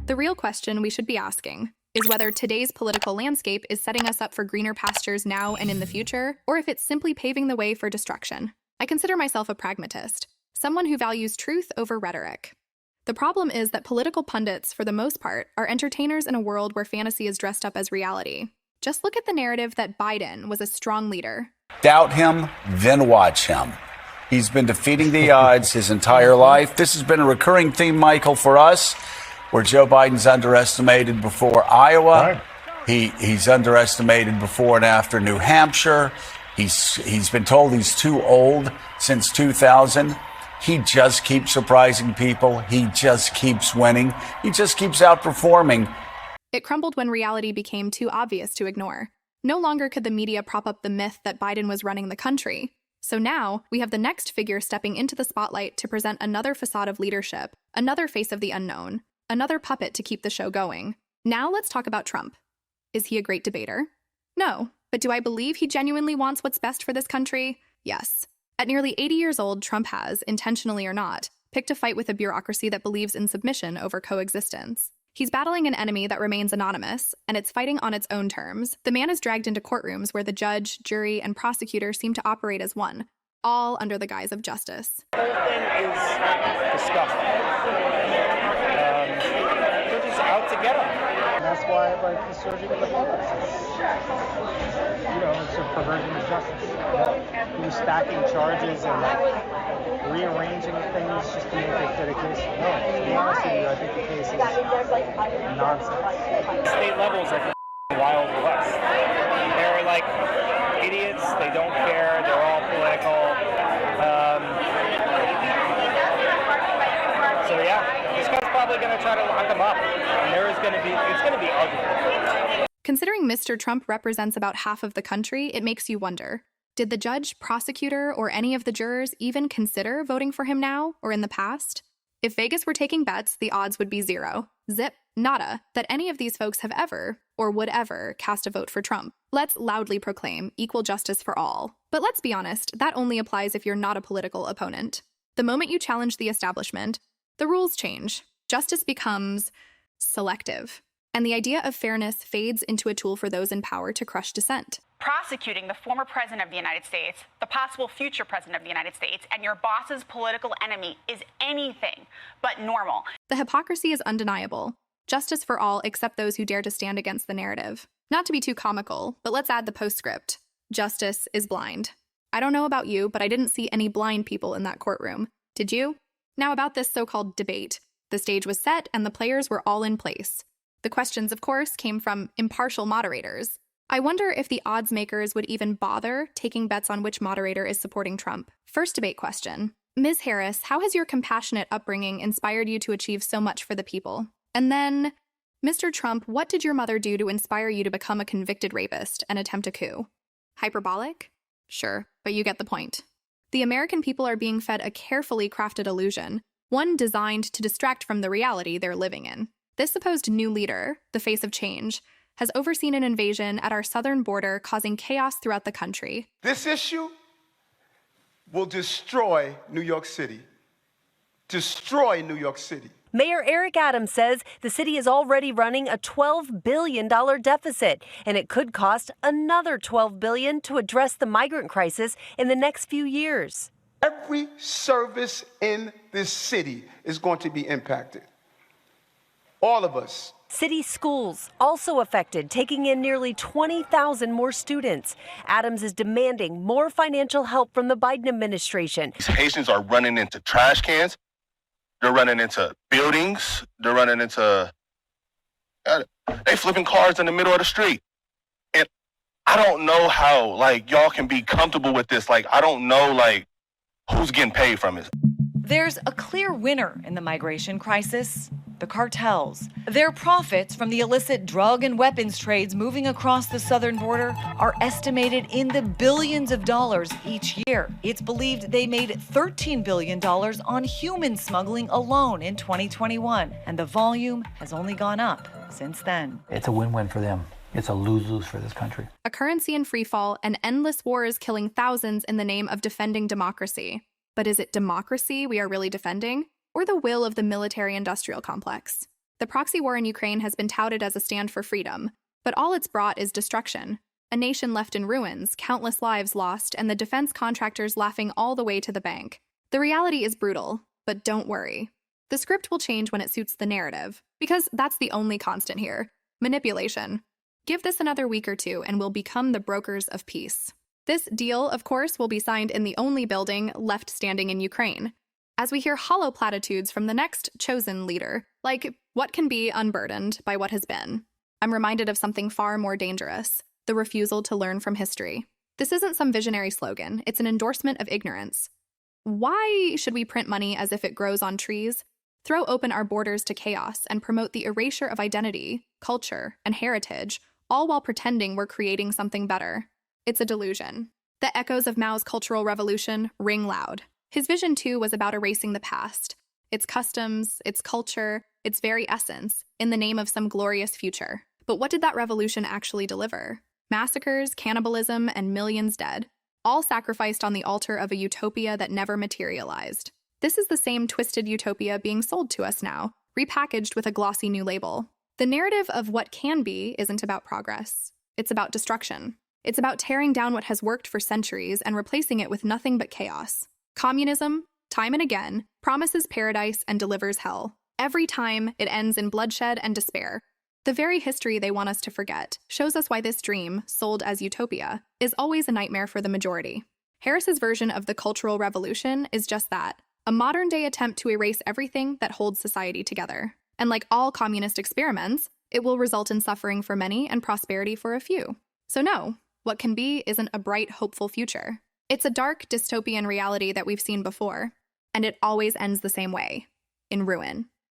The real question we should be asking is whether today's political landscape is setting us up for greener pastures now and in the future, or if it's simply paving the way for destruction. I consider myself a pragmatist, someone who values truth over rhetoric. The problem is that political pundits, for the most part, are entertainers in a world where fantasy is dressed up as reality. Just look at the narrative that Biden was a strong leader. Doubt him, then watch him. He's been defeating the odds his entire life. This has been a recurring theme, Michael, for us, where Joe Biden's underestimated before Iowa. Right. He's underestimated before and after New Hampshire. He's been told he's too old since 2000. He just keeps surprising people. He just keeps winning. He just keeps outperforming. It crumbled when reality became too obvious to ignore. No longer could the media prop up the myth that Biden was running the country. So now, we have the next figure stepping into the spotlight to present another facade of leadership, another face of the unknown, another puppet to keep the show going. Now let's talk about Trump. Is he a great debater? No. But do I believe he genuinely wants what's best for this country? Yes. At nearly 80 years old, Trump has, intentionally or not, picked a fight with a bureaucracy that believes in submission over coexistence. He's battling an enemy that remains anonymous, and it's fighting on its own terms. The man is dragged into courtrooms where the judge, jury, and prosecutor seem to operate as one, all under the guise of justice. The whole thing is disgusting. They're just out to get him. And that's why, the surging of the public. It's a perversion of justice. He was stacking charges and rearranging things just to make it fit a case. No, to be honest with you, I think the case is nonsense. State levels are Wild West. They're like idiots. They don't care. They're all political. So yeah, this guy's probably going to try to lock him up. And it's going to be ugly. Considering Mr. Trump represents about half of the country, it makes you wonder, did the judge, prosecutor, or any of the jurors even consider voting for him now or in the past? If Vegas were taking bets, the odds would be zero. Zip, nada, that any of these folks have ever, or would ever, cast a vote for Trump. Let's loudly proclaim equal justice for all. But let's be honest, that only applies if you're not a political opponent. The moment you challenge the establishment, the rules change. Justice becomes selective. And the idea of fairness fades into a tool for those in power to crush dissent. Prosecuting the former president of the United States, the possible future president of the United States, and your boss's political enemy is anything but normal. The hypocrisy is undeniable. Justice for all except those who dare to stand against the narrative. Not to be too comical, but let's add the postscript. Justice is blind. I don't know about you, but I didn't see any blind people in that courtroom. Did you? Now about this so-called debate. The stage was set and the players were all in place. The questions, of course, came from impartial moderators. I wonder if the odds makers would even bother taking bets on which moderator is supporting Trump. First debate question. Ms. Harris, how has your compassionate upbringing inspired you to achieve so much for the people? And then, Mr. Trump, what did your mother do to inspire you to become a convicted rapist and attempt a coup? Hyperbolic? Sure, but you get the point. The American people are being fed a carefully crafted illusion, one designed to distract from the reality they're living in. This supposed new leader, the face of change, has overseen an invasion at our southern border, causing chaos throughout the country. This issue will destroy New York City. Destroy New York City. Mayor Eric Adams says the city is already running a $12 billion deficit, and it could cost another $12 billion to address the migrant crisis in the next few years. Every service in this city is going to be impacted. All of us. City schools also affected, taking in nearly 20,000 more students. Adams is demanding more financial help from the Biden administration. These Haitians are running into trash cans. They're running into buildings. They're running into... They flipping cars in the middle of the street. And I don't know how, y'all can be comfortable with this. I don't know, who's getting paid from it. There's a clear winner in the migration crisis. The cartels. Their profits from the illicit drug and weapons trades moving across the southern border are estimated in the billions of dollars each year. It's believed they made $13 billion on human smuggling alone in 2021, and the volume has only gone up since then. It's a win-win for them. It's a lose-lose for this country. A currency in freefall and endless wars killing thousands in the name of defending democracy. But is it democracy we are really defending? Or the will of the military-industrial complex? The proxy war in Ukraine has been touted as a stand for freedom, but all it's brought is destruction. A nation left in ruins, countless lives lost, and the defense contractors laughing all the way to the bank. The reality is brutal, but don't worry. The script will change when it suits the narrative, because that's the only constant here: manipulation. Give this another week or two and we'll become the brokers of peace. This deal, of course, will be signed in the only building left standing in Ukraine. As we hear hollow platitudes from the next chosen leader, like, what can be unburdened by what has been? I'm reminded of something far more dangerous: the refusal to learn from history. This isn't some visionary slogan, it's an endorsement of ignorance. Why should we print money as if it grows on trees, throw open our borders to chaos, and promote the erasure of identity, culture, and heritage, all while pretending we're creating something better? It's a delusion. The echoes of Mao's Cultural Revolution ring loud. His vision, too, was about erasing the past, its customs, its culture, its very essence, in the name of some glorious future. But what did that revolution actually deliver? Massacres, cannibalism, and millions dead, all sacrificed on the altar of a utopia that never materialized. This is the same twisted utopia being sold to us now, repackaged with a glossy new label. The narrative of what can be isn't about progress. It's about destruction. It's about tearing down what has worked for centuries and replacing it with nothing but chaos. Communism, time and again, promises paradise and delivers hell. Every time, it ends in bloodshed and despair. The very history they want us to forget shows us why this dream, sold as utopia, is always a nightmare for the majority. Harris's version of the Cultural Revolution is just that: a modern-day attempt to erase everything that holds society together. And like all communist experiments, it will result in suffering for many and prosperity for a few. So no, what can be isn't a bright, hopeful future. It's a dark, dystopian reality that we've seen before, and it always ends the same way: in ruin.